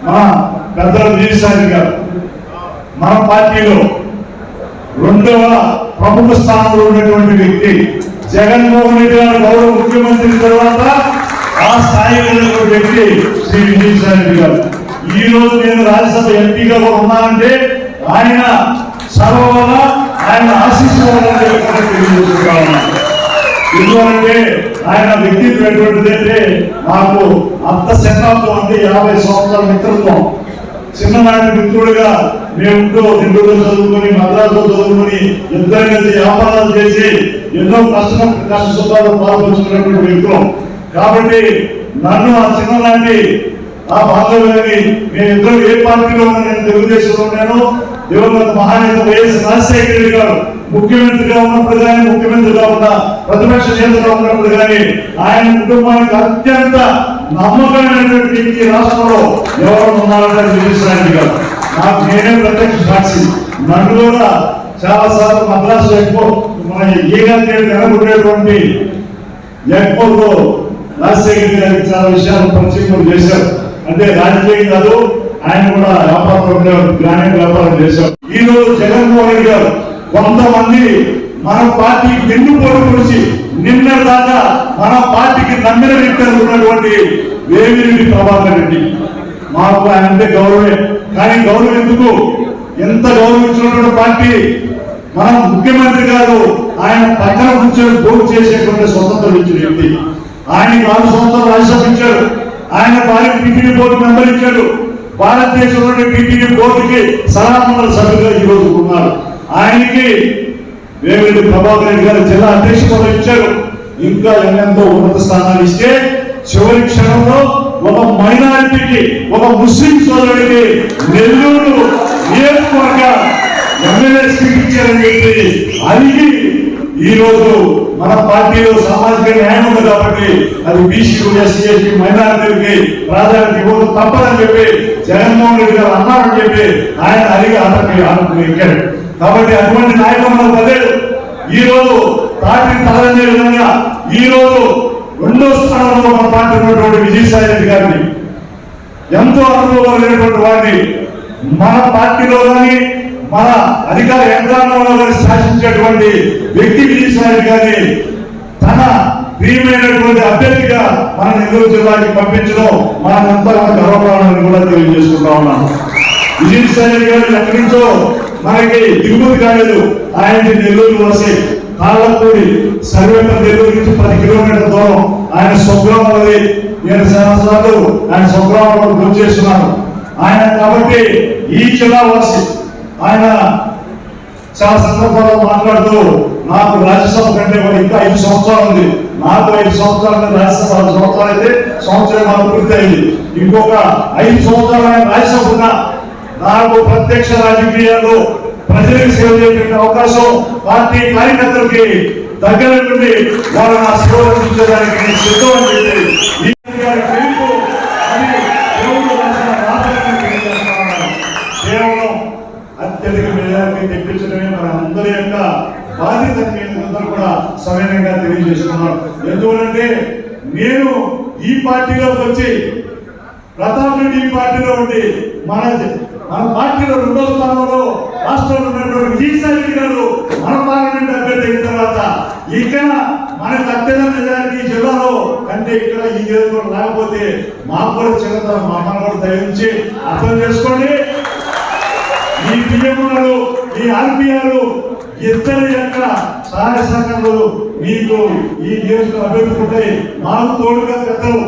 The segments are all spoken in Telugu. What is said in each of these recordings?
మన పెద్దలు విజయసాయి గారు మన పార్టీలో రెండవ ప్రముఖ స్థానంలో ఉన్నటువంటి వ్యక్తి. జగన్మోహన్ రెడ్డి గారు గౌరవ ముఖ్యమంత్రి తర్వాత ఆ స్థాయిలో ఉన్నటువంటి వ్యక్తి శ్రీ విజయసాయి రెడ్డి గారు. ఈ రోజు నేను రాజ్యసభ ఎంపీగా ఉన్నానంటే ఆయన సర్వవల్ల ఆయన ఆశీస్సులంటే ఎందుకంటే ఆయన వ్యక్తిత్వం ఎటువంటిదంటే నాకు అంత శతాబ్దం అంటే 50 సంవత్సరాల మిత్రత్వం. చిన్ననాటి మిత్రుడిగా మేము ఢిల్లీలో చదువుకొని మద్రాసులో చదువుకొని ఇద్దరు కలిసి వ్యాపారాలు చేసి ఎన్నో కష్ట సుఖాలు పాల్పంచుకున్నటువంటి వ్యక్తులం. కాబట్టి నన్ను ఆ చిన్ననాటి ఆ బాధలని మేమిద్దరు ఏ పార్టీలో ఉన్నా, నేను తెలుగుదేశంలో ఉన్నాను. దివంగత మహానేత వైఎస్ రాజశేఖర రెడ్డి గారు ముఖ్యమంత్రిగా ఉన్నప్పుడు కానీ, ముఖ్యమంత్రిగా ఉన్న ప్రతిపక్ష నేతగా ఉన్నప్పుడు కానీ ఆయన కుటుంబానికి అత్యంత నమ్మకమైనటువంటి వ్యక్తి రాష్ట్రంలో ఎవరు ఉన్నారంటే విజయసాయి రెడ్డి గారు. నాకు నేనే ప్రత్యక్ష సాక్షి. నన్ను కూడా చాలా సార్లు మద్రాసు ఎక్కువ మన ఈగాకి నెలకొనేటువంటి ఎక్కువతో రాజశేఖర గారికి చాలా విషయాలు పరిచయం చేశారు. అంటే రాజకీయం కాదు, ఆయన కూడా వ్యాపారంలో గ్రామీణ వ్యాపారం చేశారు. ఈ రోజు జగన్మోహన్ రెడ్డి గారు కొంతమంది మన పార్టీకి వెన్నుపోటు పొడిచి నిన్న దాకా మన పార్టీకి నమ్మిన వ్యక్తులు ఉన్నటువంటి వేమిరెడ్డి ప్రభాకర్ రెడ్డి. మాకు ఆయన అంటే గౌరవమే, కానీ గౌరవం ఎందుకు? ఎంత గౌరవించినటువంటి పార్టీ మన ముఖ్యమంత్రి గారు ఆయన పక్కన కూర్చొని పోటీ చేసేటువంటి స్వతంత్రం ఇచ్చిన వ్యక్తి. ఆయనకి 6 సంవత్సరాలు రాజ్యసభ ఇచ్చాడు. ఆయన భారత టీటీడీ బోర్డు మెంబర్ ఇచ్చాడు. భారతదేశంలోని టీటీడీ బోర్డుకి సలహా సభ్యులుగా ఈ రోజు ఉన్నారు. ఆయనకి వేమిరెడ్డి ప్రభాకర్ రెడ్డి గారు జిల్లా అధ్యక్ష పదవి ఇచ్చారు. ఇంకా ఎంతో ఉన్నత స్థానాలు ఇస్తే చివరి క్షణంలో ఒక మైనారిటీకి, ఒక ముస్లిం సోదరుడికి నెల్లూరు నియోజకవర్గ ఎమ్మెల్యే సీట్ ఇచ్చారని చెప్పి అడిగి ఈ రోజు మన పార్టీలో సామాజిక న్యాయం ఉంది కాబట్టి అది బీసీ, ఎస్సీ, ఎస్టీ, మైనారిటీలకి ప్రాధాన్యత ఇవ్వడం తప్పదని చెప్పి జగన్మోహన్ రెడ్డి గారు అన్నారని చెప్పి ఆయన అడిగి అతనికి ఎక్కాడు. కాబట్టి అటువంటి నాయకులు మనకు పదేడు. ఈ రోజు పార్టీని తలనే విధంగా ఈ రోజు 2వ స్థానంలో మన పార్టీ ఉన్నటువంటి విజయసాయి రెడ్డి గారిని, ఎంతో అనుభవం లేనటువంటి వారిని మన పార్టీలో కానీ మన అధికార యంత్రాంగంలో కానీ శాసించేటువంటి వ్యక్తి విజయసాయి రెడ్డి గారిని తన ప్రియమైనటువంటి అభ్యర్థిగా మన నెల్లూరు జిల్లాకి పంపించడం మనంతా గర్వకారణాన్ని కూడా తెలియజేసుకుంటా ఉన్నాను. విజయసాయి రెడ్డి గారు ఎక్కడి నుంచో మనకి దిగుమతి కాలేదు. ఆయనకి నెల్లూరు వలసే తాళ్ళపూడి సర్వేపల్లి నెల్లూరు నుంచి 10 కిలోమీటర్ల దూరం ఆయన స్వగ్రామం. నేను సంవత్సరాలు ఆయన స్వగ్రామంలో గుర్తు చేస్తున్నాను. ఆయన కాబట్టి ఈ జిల్లా వాసి. ఆయన చాలా సందర్భాల్లో మాట్లాడుతూ నాకు రాజ్యసభ కంటే కూడా ఇంకా 5 సంవత్సరాలు ఉంది. నాకు 5 సంవత్సరాలు రాజ్యసభ 6 సంవత్సరాలు అయితే సంవత్సరం మాకు పూర్తయింది. ఇంకొక 5 సంవత్సరాలు ఆయన రాజ్యసభ ఉన్నా నాకు ప్రత్యక్ష రాజకీయాల్లో ప్రజలకు సేవ చేసే అవకాశం పార్టీ కార్యకర్తలకి దగ్గర నుండి వాళ్ళు నా సేవలు అందించడానికి సిద్ధం అని చెప్పి కేవలం అత్యధిక మెజారిటీ తెప్పించడమే మన అందరి యొక్క బాధ్యత అందరూ కూడా సవినయంగా తెలియజేసుకున్నారు. ఎందుకంటే నేను ఈ పార్టీలోకి వచ్చి ప్రతాప్ రెడ్డి ఈ పార్టీలో ఉండి మన పార్టీలో 2వ స్థానంలో రాష్ట్రంలో ఉన్నటువంటి విజయసాయి రెడ్డి గారు మన పార్లమెంట్ అభ్యర్థి అయిన తర్వాత ఇక్కడ మనకు అత్యధిక మెజారిటీ జిల్లాలో అంటే ఇక్కడ ఈ నియోజకవర్గం రాకపోతే మాకు కూడా చిన్న మన కూడా దయించి అర్థం చేసుకోండి. ఈ పిఎంలు, ఈ ఆర్పిఆర్లు ఇద్దరి యొక్క సహాయ సహకారాలు మీకు ఈ నియోజకవర్గం అభివృద్ధి ఉంటాయి. మాకు తోడుగా పెద్దలు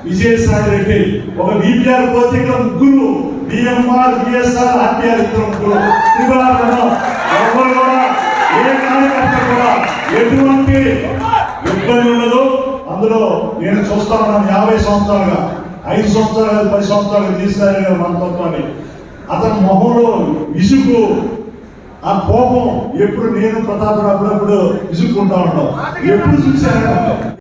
విజయసాయి రెడ్డి ఒక బీపీఆర్ పోతే ఇక్కడ 3 బిఎంఆర్, బిఎస్ఆర్, ఆర్పిఆర్ 3 ఎవరు కూడా ఏ కార్యకర్త కూడా ఎటువంటి ఇబ్బంది ఉండదు. అందులో నేను చూస్తా ఉన్నాను 50 సంవత్సరాలుగా, 5 సంవత్సరాలు 10 సంవత్సరాలు తీసుకురాలి మన తత్వాన్ని. అతని మొహంలో విసుగు, ఆ కోపం ఎప్పుడు నేను ప్రతాప్ అప్పుడప్పుడు విసుక్కుంటా ఉంటాం. ఎప్పుడు చూశాను